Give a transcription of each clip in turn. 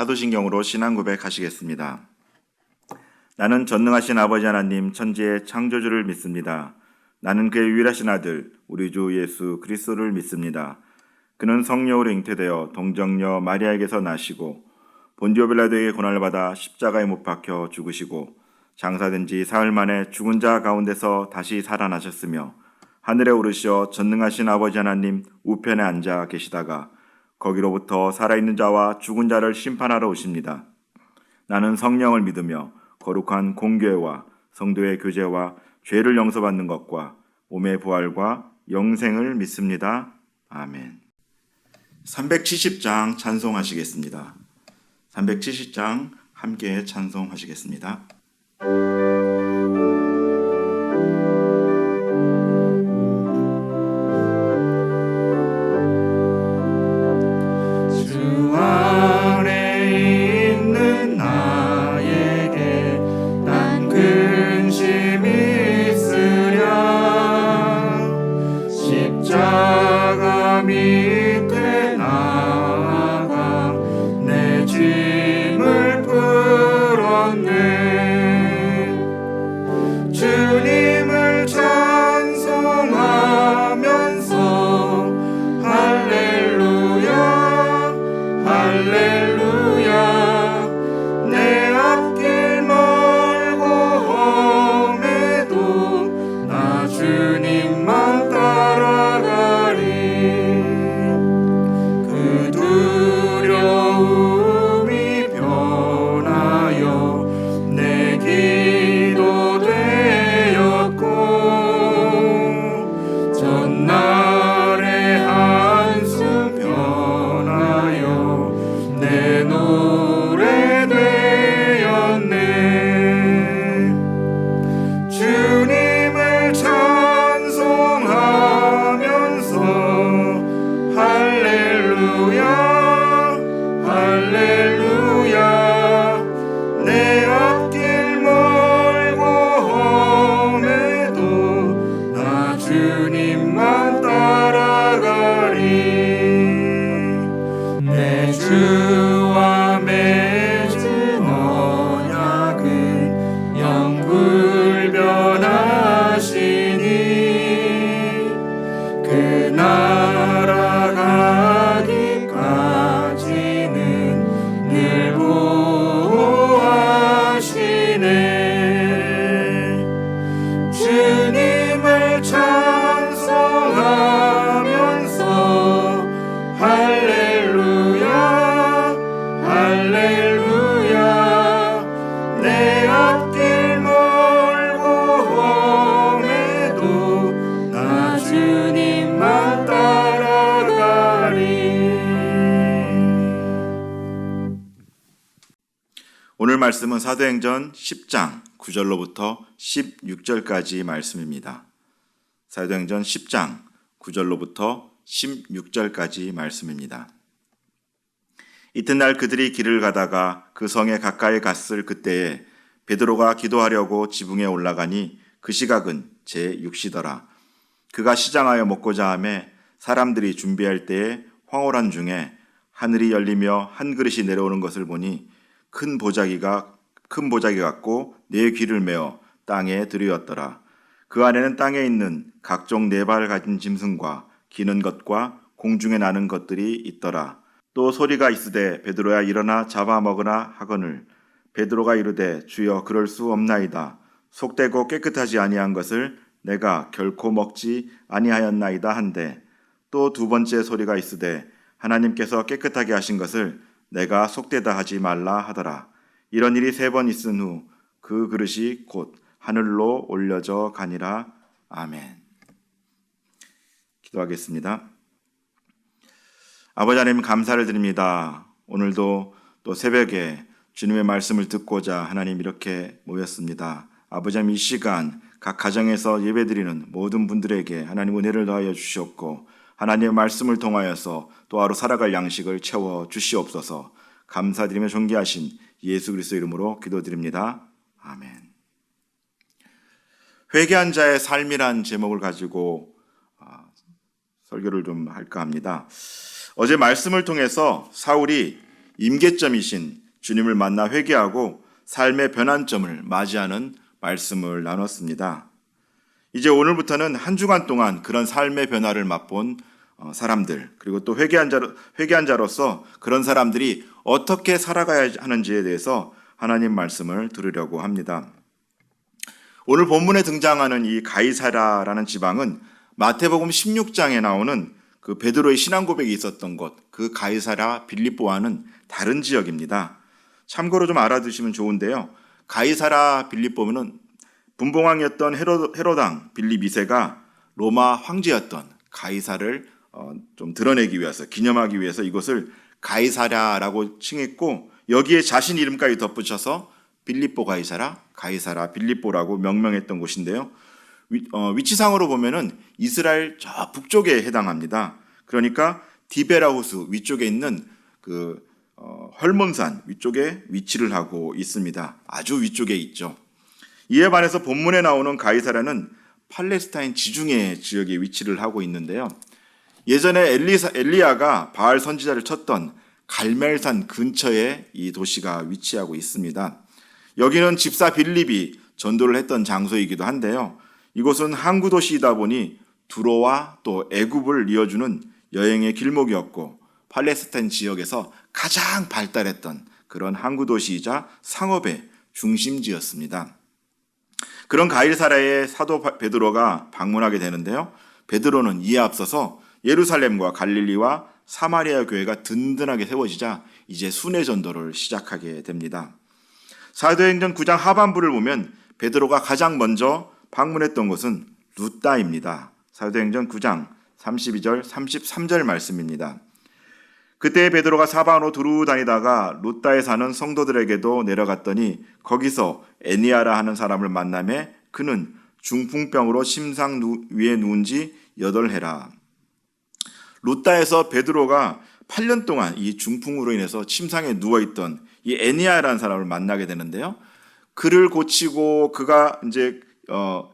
사도신경으로 신앙 고백하시겠습니다. 나는 전능하신 아버지 하나님 천지의 창조주를 믿습니다. 나는 그의 유일하신 아들 우리 주 예수 그리스도를 믿습니다. 그는 성령으로 잉태되어 동정녀 마리아에게서 나시고 본디오 빌라도에게 고난을 받아 십자가에 못 박혀 죽으시고 장사된 지 사흘 만에 죽은 자 가운데서 다시 살아나셨으며 하늘에 오르시어 전능하신 아버지 하나님 우편에 앉아 계시다가 거기로부터 살아있는 자와 죽은 자를 심판하러 오십니다. 나는 성령을 믿으며 거룩한 공교회와 성도의 교제와 죄를 용서받는 것과 몸의 부활과 영생을 믿습니다. 아멘. 370장 찬송하시겠습니다. 370장 함께 찬송하시겠습니다. 오늘 말씀은 사도행전 10장 9절로부터 16절까지 말씀입니다. 사도행전 10장 9절로부터 16절까지 말씀입니다. 이튿날 그들이 길을 가다가 그 성에 가까이 갔을 그때에 베드로가 기도하려고 지붕에 올라가니 그 시각은 제6시더라. 그가 시장하여 먹고자 하매 사람들이 준비할 때에 황홀한 중에 하늘이 열리며 한 그릇이 내려오는 것을 보니 큰 보자기 같고 네 귀를 메어 땅에 들이었더라. 그 안에는 땅에 있는 각종 네 발 가진 짐승과 기는 것과 공중에 나는 것들이 있더라. 또 소리가 있으되 베드로야 일어나 잡아먹으라 하거늘 베드로가 이르되 주여 그럴 수 없나이다. 속되고 깨끗하지 아니한 것을 내가 결코 먹지 아니하였나이다 한데 또 두 번째 소리가 있으되 하나님께서 깨끗하게 하신 것을 내가 속되다 하지 말라 하더라. 이런 일이 3번 있은 후 그 그릇이 곧 하늘로 올려져 가니라. 아멘. 기도하겠습니다. 아버지 하나님 감사를 드립니다. 오늘도 또 새벽에 주님의 말씀을 듣고자 하나님 이렇게 모였습니다. 아버지 하나님 이 시간 각 가정에서 예배드리는 모든 분들에게 하나님 은혜를 더하여 주시옵고 하나님의 말씀을 통하여서 또 하루 살아갈 양식을 채워 주시옵소서. 감사드리며 존귀하신 예수 그리스도 이름으로 기도드립니다. 아멘. 회개한 자의 삶이란 제목을 가지고 설교를 좀 할까 합니다. 어제 말씀을 통해서 사울이 임계점이신 주님을 만나 회개하고 삶의 변환점을 맞이하는 말씀을 나눴습니다. 이제 오늘부터는 한 주간 동안 그런 삶의 변화를 맛본 사람들, 그리고 또 회개한 자로서 그런 사람들이 어떻게 살아가야 하는지에 대해서 하나님 말씀을 들으려고 합니다. 오늘 본문에 등장하는 이 가이사라라는 지방은 마태복음 16장에 나오는 그 베드로의 신앙 고백이 있었던 곳, 그 가이사라 빌립보와는 다른 지역입니다. 참고로 좀 알아두시면 좋은데요. 가이사라 빌립보는 분봉왕이었던 헤롯왕 빌립 2세가 로마 황제였던 가이사를 좀 드러내기 위해서, 기념하기 위해서 이곳을 가이사라라고 칭했고, 여기에 자신 이름까지 덧붙여서 빌립보 가이사라 빌립보라고 명명했던 곳인데요. 위치상으로 보면은 이스라엘 저 북쪽에 해당합니다. 그러니까 디베라 호수 위쪽에 있는 그 헐몬산 위쪽에 위치를 하고 있습니다. 아주 위쪽에 있죠. 이에 반해서 본문에 나오는 가이사라는 팔레스타인 지중해 지역에 위치를 하고 있는데요. 예전에 엘리야가 바알 선지자를 쳤던 갈멜산 근처에 이 도시가 위치하고 있습니다. 여기는 집사 빌립이 전도를 했던 장소이기도 한데요. 이곳은 항구 도시이다 보니 두로와 또 애굽을 이어주는 여행의 길목이었고, 팔레스타인 지역에서 가장 발달했던 그런 항구 도시이자 상업의 중심지였습니다. 그런 가이사라에 사도 베드로가 방문하게 되는데요. 베드로는 이에 앞서서 예루살렘과 갈릴리와 사마리아 교회가 든든하게 세워지자 이제 순회 전도를 시작하게 됩니다. 사도행전 9장 하반부를 보면 베드로가 가장 먼저 방문했던 곳은 루다입니다. 사도행전 9장 32절 33절 말씀입니다. 그때 베드로가 사방으로 두루 다니다가 루다에 사는 성도들에게도 내려갔더니 거기서 애니아라 하는 사람을 만나매 그는 중풍병으로 침상 위에 누운 지 8해라. 루다에서 베드로가 8년 동안 이 중풍으로 인해서 침상에 누워있던 이 애니아라는 사람을 만나게 되는데요. 그를 고치고 그가 이제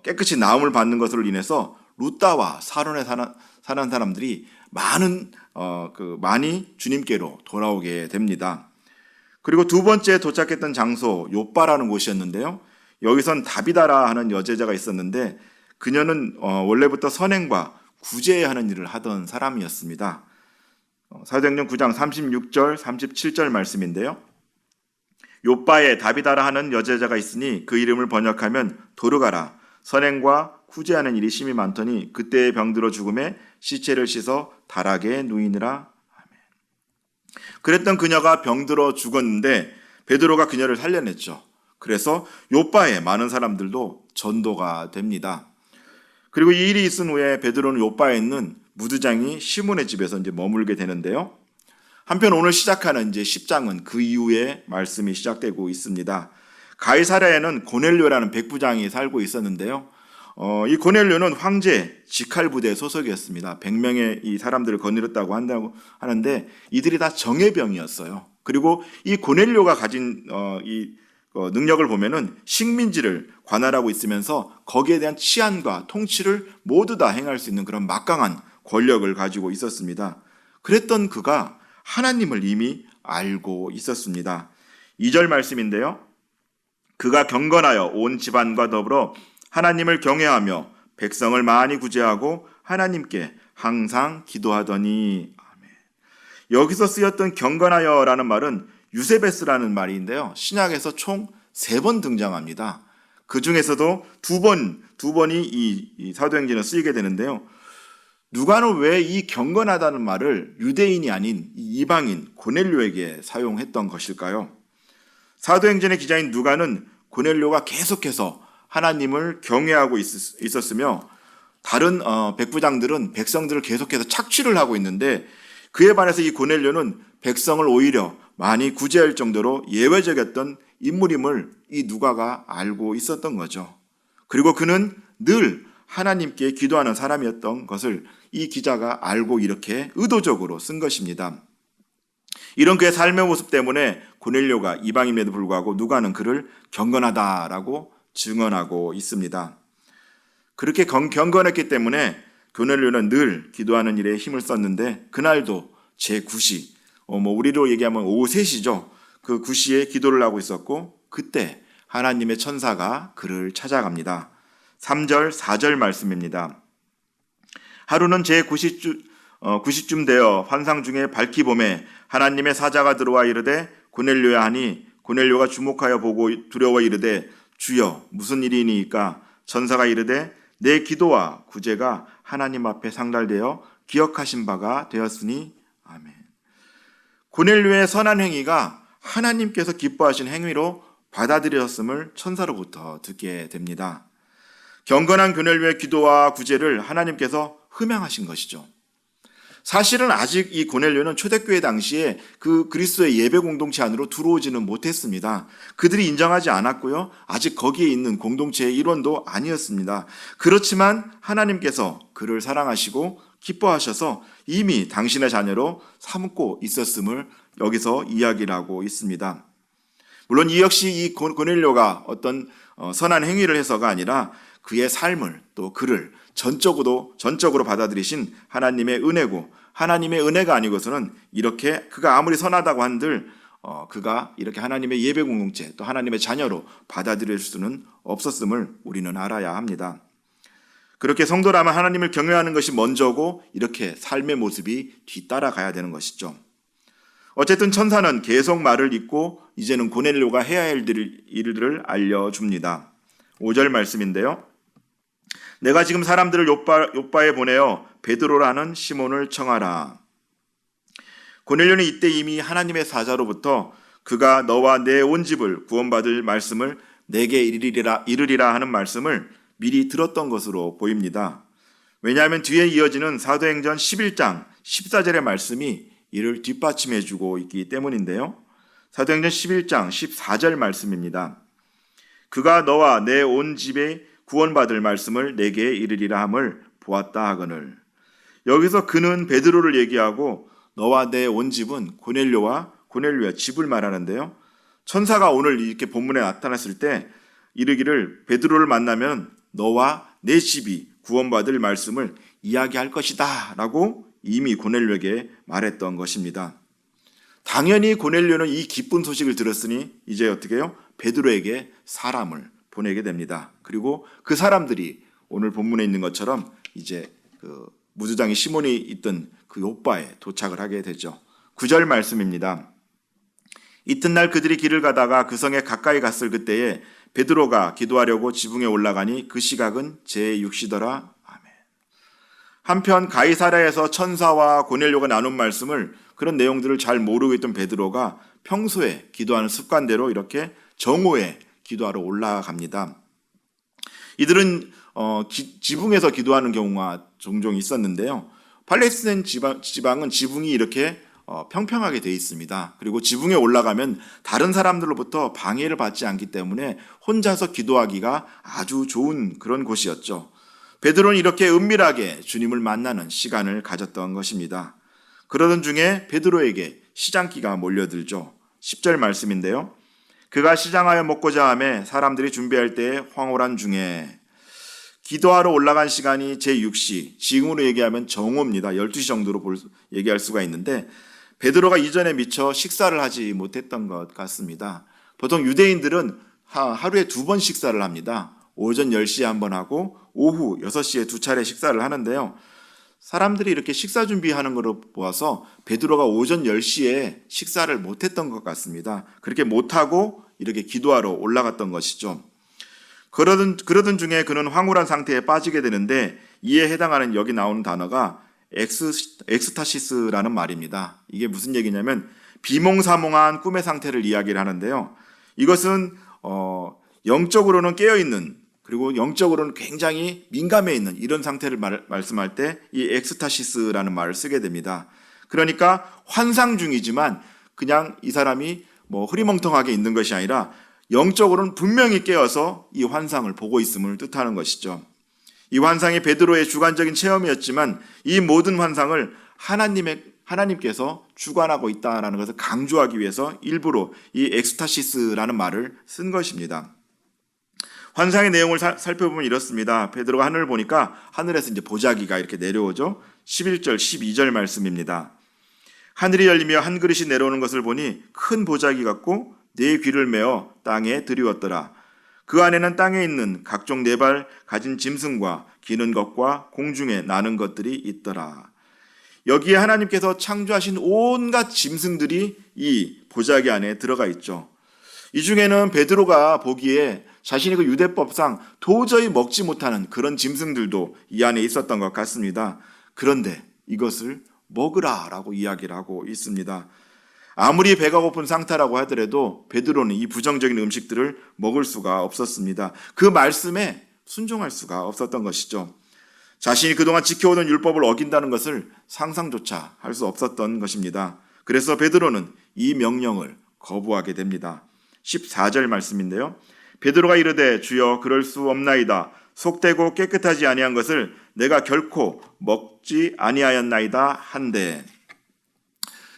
깨끗이 나음을 받는 것으로 인해서 루다와 사론에 사는 사람들이 많이 주님께로 돌아오게 됩니다. 그리고 두 번째 도착했던 장소 요빠라는 곳이었는데요. 여기선 다비다라 하는 여제자가 있었는데 그녀는 원래부터 선행과 구제하는 일을 하던 사람이었습니다. 사도행전 9장 36절 37절 말씀인데요. 요빠에 다비다라 하는 여제자가 있으니 그 이름을 번역하면 도르가라. 선행과 구제하는 일이 심히 많더니 그때의 병들어 죽음에 시체를 씻어 다락에 누이느라. 아멘. 그랬던 그녀가 병들어 죽었는데 베드로가 그녀를 살려냈죠. 그래서 요빠에 많은 사람들도 전도가 됩니다. 그리고 이 일이 있은 후에 베드로는 요빠에 있는 무드장이 시몬의 집에서 이제 머물게 되는데요. 한편 오늘 시작하는 이제 10장은 그 이후에 말씀이 시작되고 있습니다. 가이사랴에는 고넬료라는 백부장이 살고 있었는데요. 이 고넬료는 황제 지칼 부대 소속이었습니다. 100명의 이 사람들을 거느렸다고 하는데 이들이 다 정예병이었어요. 그리고 이 고넬료가 가진 능력을 보면은 식민지를 관할하고 있으면서 거기에 대한 치안과 통치를 모두 다 행할 수 있는 그런 막강한 권력을 가지고 있었습니다. 그랬던 그가 하나님을 이미 알고 있었습니다. 2절 말씀인데요. 그가 경건하여 온 집안과 더불어 하나님을 경외하며 백성을 많이 구제하고 하나님께 항상 기도하더니. 아멘. 여기서 쓰였던 경건하여라는 말은 유세베스라는 말인데요. 신약에서 총 3번 등장합니다. 그 중에서도 두 번이 이 사도행전에 쓰이게 되는데요. 누가는 왜 이 경건하다는 말을 유대인이 아닌 이방인 고넬료에게 사용했던 것일까요? 사도행전의 기자인 누가는 고넬료가 계속해서 하나님을 경외하고 있었으며 다른 백부장들은 백성들을 계속해서 착취를 하고 있는데 그에 반해서 이 고넬료는 백성을 오히려 많이 구제할 정도로 예외적이었던 인물임을 이 누가가 알고 있었던 거죠. 그리고 그는 늘 하나님께 기도하는 사람이었던 것을 이 기자가 알고 이렇게 의도적으로 쓴 것입니다. 이런 그의 삶의 모습 때문에 고넬료가 이방인에도 불구하고 누가는 그를 경건하다라고 증언하고 있습니다. 그렇게 경건했기 때문에 고넬료는 늘 기도하는 일에 힘을 썼는데 그날도 제9시 우리로 얘기하면 오후 3시죠. 그 9시에 기도를 하고 있었고 그때 하나님의 천사가 그를 찾아갑니다. 3절, 4절 말씀입니다. 하루는 제 9시쯤 되어 환상 중에 밝기 봄에 하나님의 사자가 들어와 이르되 고넬료야 하니 고넬료가 주목하여 보고 두려워 이르되 주여 무슨 일이니까 천사가 이르되 내 기도와 구제가 하나님 앞에 상달되어 기억하신 바가 되었으니 아멘. 고넬료의 선한 행위가 하나님께서 기뻐하신 행위로 받아들였음을 천사로부터 듣게 됩니다. 경건한 고넬료의 기도와 구제를 하나님께서 흠양하신 것이죠. 사실은 아직 이 고넬료는 초대교회 당시에 그 그리스도의 예배 공동체 안으로 들어오지는 못했습니다. 그들이 인정하지 않았고요. 아직 거기에 있는 공동체의 일원도 아니었습니다. 그렇지만 하나님께서 그를 사랑하시고 기뻐하셔서 이미 당신의 자녀로 삼고 있었음을 여기서 이야기를 하고 있습니다. 물론 이 역시 이 고넬료가 어떤 선한 행위를 해서가 아니라 그의 삶을 또 그를 전적으로 받아들이신 하나님의 은혜고 하나님의 은혜가 아니고서는 이렇게 그가 아무리 선하다고 한들 그가 이렇게 하나님의 예배 공동체 또 하나님의 자녀로 받아들일 수는 없었음을 우리는 알아야 합니다. 그렇게 성도라면 하나님을 경외하는 것이 먼저고 이렇게 삶의 모습이 뒤따라가야 되는 것이죠. 어쨌든 천사는 계속 말을 잇고 이제는 고넬료가 해야 할 일들을 알려줍니다. 5절 말씀인데요. 내가 지금 사람들을 요빠에 보내어 베드로라는 시몬을 청하라. 고넬료는 이때 이미 하나님의 사자로부터 그가 너와 내 온 집을 구원받을 말씀을 내게 이르리라 하는 말씀을 미리 들었던 것으로 보입니다. 왜냐하면 뒤에 이어지는 사도행전 11장 14절의 말씀이 이를 뒷받침해 주고 있기 때문인데요. 사도행전 11장 14절 말씀입니다. 그가 너와 내 온 집에 구원받을 말씀을 내게 이르리라 함을 보았다 하거늘. 여기서 그는 베드로를 얘기하고 너와 내 온 집은 고넬료의 집을 말하는데요. 천사가 오늘 이렇게 본문에 나타났을 때 이르기를 베드로를 만나면 너와 내 집이 구원받을 말씀을 이야기할 것이다 라고 이미 고넬료에게 말했던 것입니다. 당연히 고넬료는 이 기쁜 소식을 들었으니 이제 어떻게 해요? 베드로에게 사람을 보내게 됩니다. 그리고 그 사람들이 오늘 본문에 있는 것처럼 이제 그 무주장이 시몬이 있던 그 요빠에 도착을 하게 되죠. 9절 말씀입니다. 이튿날 그들이 길을 가다가 그 성에 가까이 갔을 그때에 베드로가 기도하려고 지붕에 올라가니 그 시각은 제6시더라. 아멘. 한편 가이사랴에서 천사와 고넬료가 나눈 말씀을 그런 내용들을 잘 모르고 있던 베드로가 평소에 기도하는 습관대로 이렇게 정오에 기도하러 올라갑니다. 이들은 지붕에서 기도하는 경우가 종종 있었는데요. 팔레스타인 지방은 지붕이 이렇게 평평하게 되어 있습니다. 그리고 지붕에 올라가면 다른 사람들로부터 방해를 받지 않기 때문에 혼자서 기도하기가 아주 좋은 그런 곳이었죠. 베드로는 이렇게 은밀하게 주님을 만나는 시간을 가졌던 것입니다. 그러던 중에 베드로에게 시장기가 몰려들죠. 10절 말씀인데요. 그가 시장하여 먹고자 하매 사람들이 준비할 때에 황홀한 중에 기도하러 올라간 시간이 제6시, 지금으로 얘기하면 정오입니다. 12시 정도로 얘기할 수가 있는데 베드로가 이전에 미처 식사를 하지 못했던 것 같습니다. 보통 유대인들은 하루에 2번 식사를 합니다. 오전 10시에 한 번 하고 오후 6시에 2차례 식사를 하는데요. 사람들이 이렇게 식사 준비하는 것으로 보아서 베드로가 오전 10시에 식사를 못했던 것 같습니다. 그렇게 못하고 이렇게 기도하러 올라갔던 것이죠. 그러던 중에 그는 황홀한 상태에 빠지게 되는데 이에 해당하는 여기 나오는 단어가 엑스타시스라는 말입니다. 이게 무슨 얘기냐면 비몽사몽한 꿈의 상태를 이야기를 하는데요. 이것은 영적으로는 깨어있는 그리고 영적으로는 굉장히 민감해 있는 이런 상태를 말씀할 때 이 엑스타시스라는 말을 쓰게 됩니다. 그러니까 환상 중이지만 그냥 이 사람이 흐리멍텅하게 있는 것이 아니라 영적으로는 분명히 깨어서 이 환상을 보고 있음을 뜻하는 것이죠. 이 환상이 베드로의 주관적인 체험이었지만 이 모든 환상을 하나님께서 주관하고 있다는 것을 강조하기 위해서 일부러 이 엑스타시스라는 말을 쓴 것입니다. 환상의 내용을 살펴보면 이렇습니다. 베드로가 하늘을 보니까 하늘에서 이제 보자기가 이렇게 내려오죠. 11절, 12절 말씀입니다. 하늘이 열리며 한 그릇이 내려오는 것을 보니 큰 보자기 같고 네 귀를 메어 땅에 들이웠더라. 그 안에는 땅에 있는 각종 네 발 가진 짐승과 기는 것과 공중에 나는 것들이 있더라. 여기에 하나님께서 창조하신 온갖 짐승들이 이 보자기 안에 들어가 있죠. 이 중에는 베드로가 보기에 자신이 그 유대법상 도저히 먹지 못하는 그런 짐승들도 이 안에 있었던 것 같습니다. 그런데 이것을 먹으라라고 이야기를 하고 있습니다. 아무리 배가 고픈 상태라고 하더라도 베드로는 이 부정적인 음식들을 먹을 수가 없었습니다. 그 말씀에 순종할 수가 없었던 것이죠. 자신이 그동안 지켜오던 율법을 어긴다는 것을 상상조차 할 수 없었던 것입니다. 그래서 베드로는 이 명령을 거부하게 됩니다. 14절 말씀인데요. 베드로가 이르되 주여 그럴 수 없나이다. 속되고 깨끗하지 아니한 것을 내가 결코 먹지 아니하였나이다 한데,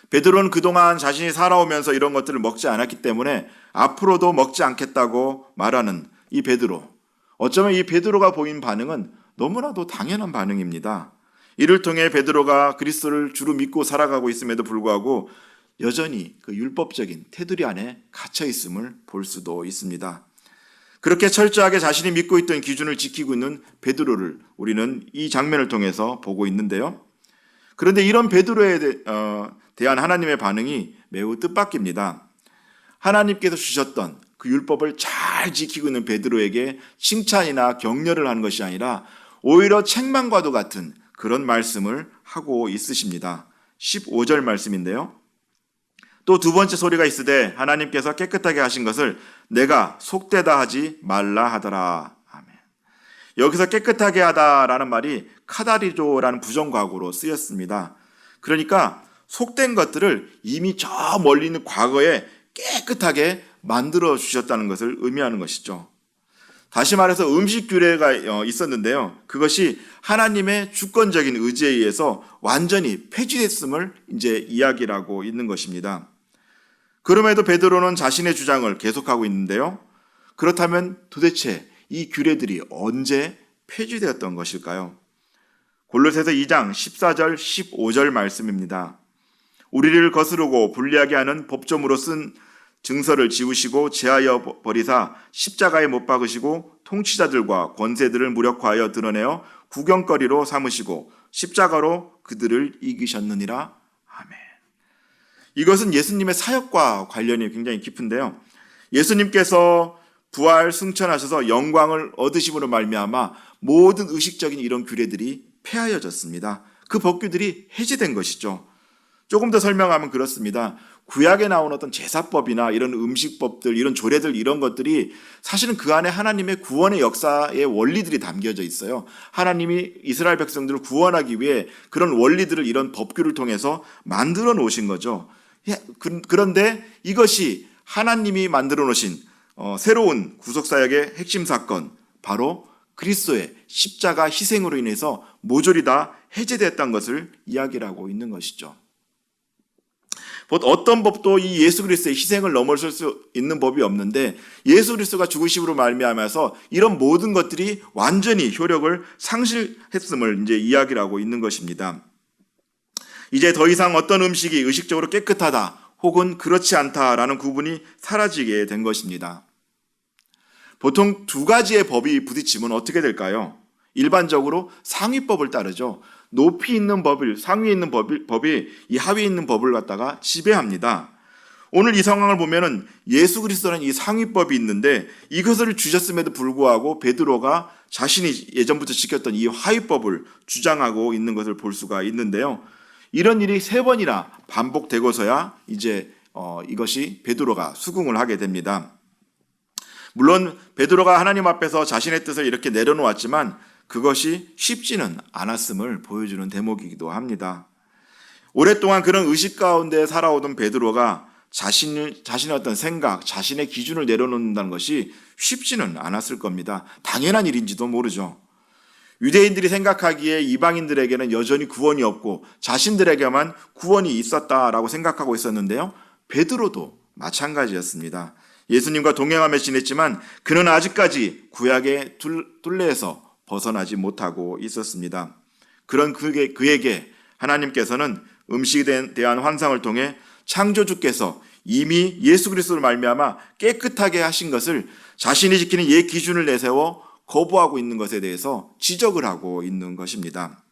베드로는 그동안 자신이 살아오면서 이런 것들을 먹지 않았기 때문에 앞으로도 먹지 않겠다고 말하는 이 베드로. 어쩌면 이 베드로가 보인 반응은 너무나도 당연한 반응입니다. 이를 통해 베드로가 그리스도를 주로 믿고 살아가고 있음에도 불구하고 여전히 그 율법적인 테두리 안에 갇혀 있음을 볼 수도 있습니다. 그렇게 철저하게 자신이 믿고 있던 기준을 지키고 있는 베드로를 우리는 이 장면을 통해서 보고 있는데요. 그런데 이런 베드로에 대한 하나님의 반응이 매우 뜻밖입니다. 하나님께서 주셨던 그 율법을 잘 지키고 있는 베드로에게 칭찬이나 격려를 하는 것이 아니라 오히려 책망과도 같은 그런 말씀을 하고 있으십니다. 15절 말씀인데요. 또 두 번째 소리가 있으되 하나님께서 깨끗하게 하신 것을 내가 속되다 하지 말라 하더라. 아멘. 여기서 깨끗하게 하다라는 말이 카다리조라는 부정과거로 쓰였습니다. 그러니까 속된 것들을 이미 저 멀리 있는 과거에 깨끗하게 만들어 주셨다는 것을 의미하는 것이죠. 다시 말해서 음식 규례가 있었는데요. 그것이 하나님의 주권적인 의지에 의해서 완전히 폐지됐음을 이제 이야기를 하고 있는 것입니다. 그럼에도 베드로는 자신의 주장을 계속하고 있는데요. 그렇다면 도대체 이 규례들이 언제 폐지되었던 것일까요? 골로새서 2장 14절 15절 말씀입니다. 우리를 거스르고 불리하게 하는 법조문으로 쓴 증서를 지우시고 제하여 버리사 십자가에 못 박으시고 통치자들과 권세들을 무력화하여 드러내어 구경거리로 삼으시고 십자가로 그들을 이기셨느니라. 아멘. 이것은 예수님의 사역과 관련이 굉장히 깊은데요. 예수님께서 부활 승천하셔서 영광을 얻으심으로 말미암아 모든 의식적인 이런 규례들이 폐하여졌습니다. 그 법규들이 해제된 것이죠. 조금 더 설명하면 그렇습니다. 구약에 나온 어떤 제사법이나 이런 음식법들, 이런 조례들, 이런 것들이 사실은 그 안에 하나님의 구원의 역사의 원리들이 담겨져 있어요. 하나님이 이스라엘 백성들을 구원하기 위해 그런 원리들을 이런 법규를 통해서 만들어 놓으신 거죠. 그런데 이것이 하나님이 만들어 놓으신 새로운 구속사역의 핵심 사건, 바로 그리스도의 십자가 희생으로 인해서 모조리 다 해제됐다는 것을 이야기를 하고 있는 것이죠. 어떤 법도 이 예수 그리스도의 희생을 넘어설 수 있는 법이 없는데 예수 그리스도가 죽으심으로 말미암아서 이런 모든 것들이 완전히 효력을 상실했음을 이제 이야기를 하고 있는 것입니다. 이제 더 이상 어떤 음식이 의식적으로 깨끗하다 혹은 그렇지 않다라는 구분이 사라지게 된 것입니다. 보통 두 가지의 법이 부딪히면 어떻게 될까요? 일반적으로 상위법을 따르죠. 높이 있는 법을, 상위에 있는 법이 이 하위에 있는 법을 갖다가 지배합니다. 오늘 이 상황을 보면은 예수 그리스도는 이 상위법이 있는데 이것을 주셨음에도 불구하고 베드로가 자신이 예전부터 지켰던 이 하위법을 주장하고 있는 것을 볼 수가 있는데요. 이런 일이 3번이나 반복되고서야 이제 이것이 베드로가 수긍을 하게 됩니다. 물론 베드로가 하나님 앞에서 자신의 뜻을 이렇게 내려놓았지만 그것이 쉽지는 않았음을 보여주는 대목이기도 합니다. 오랫동안 그런 의식 가운데 살아오던 베드로가 자신의 어떤 생각, 자신의 기준을 내려놓는다는 것이 쉽지는 않았을 겁니다. 당연한 일인지도 모르죠. 유대인들이 생각하기에 이방인들에게는 여전히 구원이 없고 자신들에게만 구원이 있었다라고 생각하고 있었는데요. 베드로도 마찬가지였습니다. 예수님과 동행하며 지냈지만 그는 아직까지 구약의 둘레에서 벗어나지 못하고 있었습니다. 그런 그에게 하나님께서는 음식에 대한 환상을 통해 창조주께서 이미 예수 그리스도로 말미암아 깨끗하게 하신 것을 자신이 지키는 옛 기준을 내세워 거부하고 있는 것에 대해서 지적을 하고 있는 것입니다.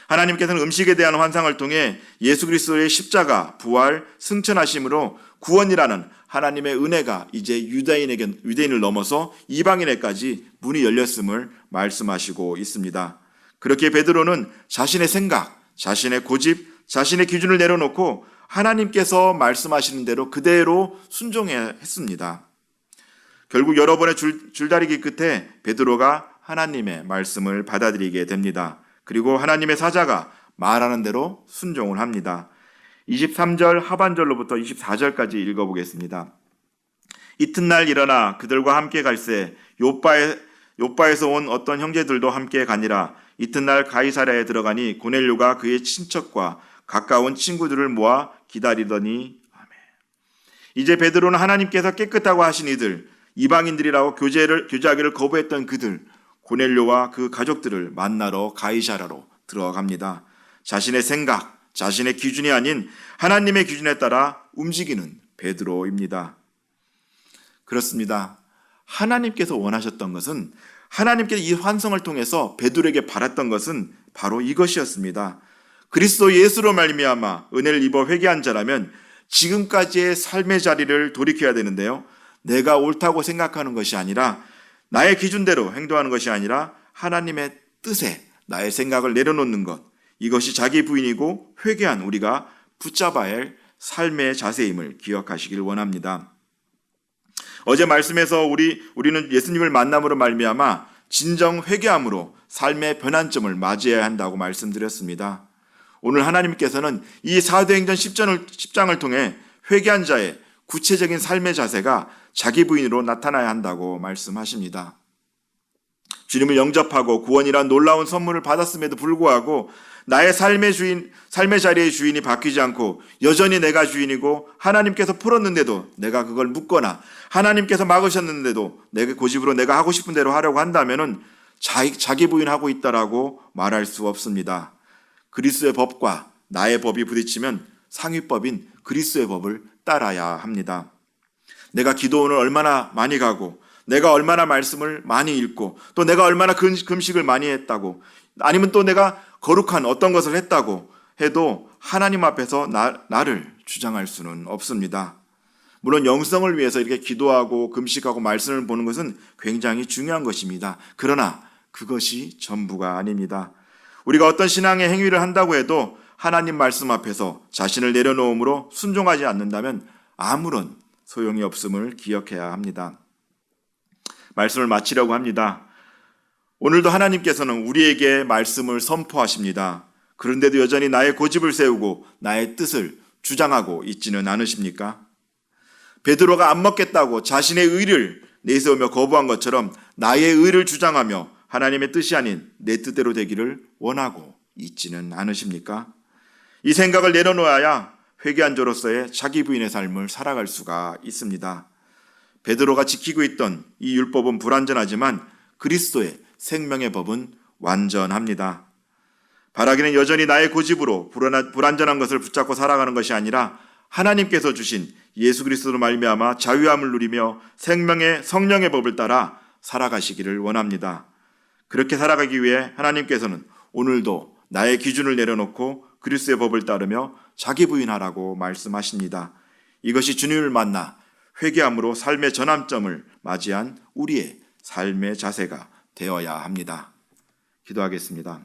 하나님께서는 음식에 대한 환상을 통해 예수 그리스도의 십자가, 부활, 승천하심으로 구원이라는 하나님의 은혜가 이제 유대인을 넘어서 이방인에까지 문이 열렸음을 말씀하시고 있습니다. 그렇게 베드로는 자신의 생각, 자신의 고집, 자신의 기준을 내려놓고 하나님께서 말씀하시는 대로 그대로 순종해야 했습니다. 결국 여러 번의 줄다리기 끝에 베드로가 하나님의 말씀을 받아들이게 됩니다. 그리고 하나님의 사자가 말하는 대로 순종을 합니다. 23절 하반절로부터 24절까지 읽어보겠습니다. 이튿날 일어나 그들과 함께 갈새 요빠에서 온 어떤 형제들도 함께 가니라. 이튿날 가이사랴에 들어가니 고넬료가 그의 친척과 가까운 친구들을 모아 기다리더니 아멘. 이제 베드로는 하나님께서 깨끗하고 하신 이들, 이방인들이라고 교제하기를 거부했던 그들, 고넬료와 그 가족들을 만나러 가이사랴로 들어갑니다. 자신의 생각, 자신의 기준이 아닌 하나님의 기준에 따라 움직이는 베드로입니다. 그렇습니다. 하나님께서 원하셨던 것은, 하나님께서 이 환상을 통해서 베드로에게 바랐던 것은 바로 이것이었습니다. 그리스도 예수로 말미암아 은혜를 입어 회개한 자라면 지금까지의 삶의 자리를 돌이켜야 되는데요, 내가 옳다고 생각하는 것이 아니라, 나의 기준대로 행동하는 것이 아니라 하나님의 뜻에 나의 생각을 내려놓는 것, 이것이 자기 부인이고 회개한 우리가 붙잡아야 할 삶의 자세임을 기억하시길 원합니다. 어제 말씀에서 우리는 예수님을 만남으로 말미암아 진정 회개함으로 삶의 변환점을 맞이해야 한다고 말씀드렸습니다. 오늘 하나님께서는 이 사도행전 10장을 통해 회개한 자의 구체적인 삶의 자세가 자기 부인으로 나타나야 한다고 말씀하십니다. 주님을 영접하고 구원이란 놀라운 선물을 받았음에도 불구하고 나의 삶의 자리의 주인이 바뀌지 않고 여전히 내가 주인이고 하나님께서 풀었는데도 내가 그걸 묻거나 하나님께서 막으셨는데도 내가 고집으로 내가 하고 싶은 대로 하려고 한다면은 자기 부인하고 있다라고 말할 수 없습니다. 그리스도의 법과 나의 법이 부딪히면 상위법인 그리스도의 법을 따라야 합니다. 내가 기도원을 얼마나 많이 가고 내가 얼마나 말씀을 많이 읽고 또 내가 얼마나 금식을 많이 했다고, 아니면 또 내가 거룩한 어떤 것을 했다고 해도 하나님 앞에서 나를 주장할 수는 없습니다. 물론 영성을 위해서 이렇게 기도하고 금식하고 말씀을 보는 것은 굉장히 중요한 것입니다. 그러나 그것이 전부가 아닙니다. 우리가 어떤 신앙의 행위를 한다고 해도 하나님 말씀 앞에서 자신을 내려놓음으로 순종하지 않는다면 아무런 소용이 없음을 기억해야 합니다. 말씀을 마치려고 합니다. 오늘도 하나님께서는 우리에게 말씀을 선포하십니다. 그런데도 여전히 나의 고집을 세우고 나의 뜻을 주장하고 있지는 않으십니까? 베드로가 안 먹겠다고 자신의 의를 내세우며 거부한 것처럼 나의 의를 주장하며 하나님의 뜻이 아닌 내 뜻대로 되기를 원하고 있지는 않으십니까? 이 생각을 내려놓아야 회개한 자로서의 자기 부인의 삶을 살아갈 수가 있습니다. 베드로가 지키고 있던 이 율법은 불완전하지만 그리스도의 생명의 법은 완전합니다. 바라기는 여전히 나의 고집으로 불완전한 것을 붙잡고 살아가는 것이 아니라 하나님께서 주신 예수 그리스도로 말미암아 자유함을 누리며 생명의 성령의 법을 따라 살아가시기를 원합니다. 그렇게 살아가기 위해 하나님께서는 오늘도 나의 기준을 내려놓고 그리스도의 법을 따르며 자기 부인하라고 말씀하십니다. 이것이 주님을 만나 회개함으로 삶의 전환점을 맞이한 우리의 삶의 자세가 되어야 합니다. 기도하겠습니다.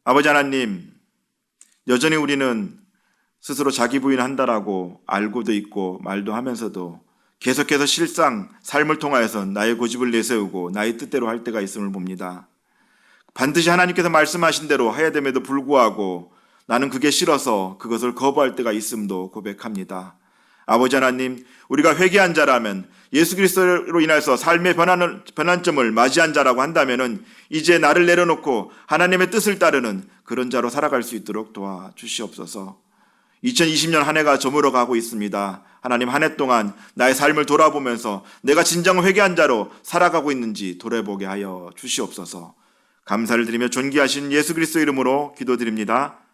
아버지 하나님, 여전히 우리는 스스로 자기 부인한다라고 알고도 있고 말도 하면서도 계속해서 실상 삶을 통하여서 나의 고집을 내세우고 나의 뜻대로 할 때가 있음을 봅니다. 반드시 하나님께서 말씀하신 대로 해야 됨에도 불구하고 나는 그게 싫어서 그것을 거부할 때가 있음도 고백합니다. 아버지 하나님, 우리가 회개한 자라면 예수 그리스도로 인해서 삶의 변환점을 맞이한 자라고 한다면은 이제 나를 내려놓고 하나님의 뜻을 따르는 그런 자로 살아갈 수 있도록 도와주시옵소서. 2020년 한 해가 저물어 가고 있습니다. 하나님, 한 해 동안 나의 삶을 돌아보면서 내가 진정 회개한 자로 살아가고 있는지 돌아보게 하여 주시옵소서. 감사를 드리며 존귀하신 예수 그리스도 이름으로 기도드립니다.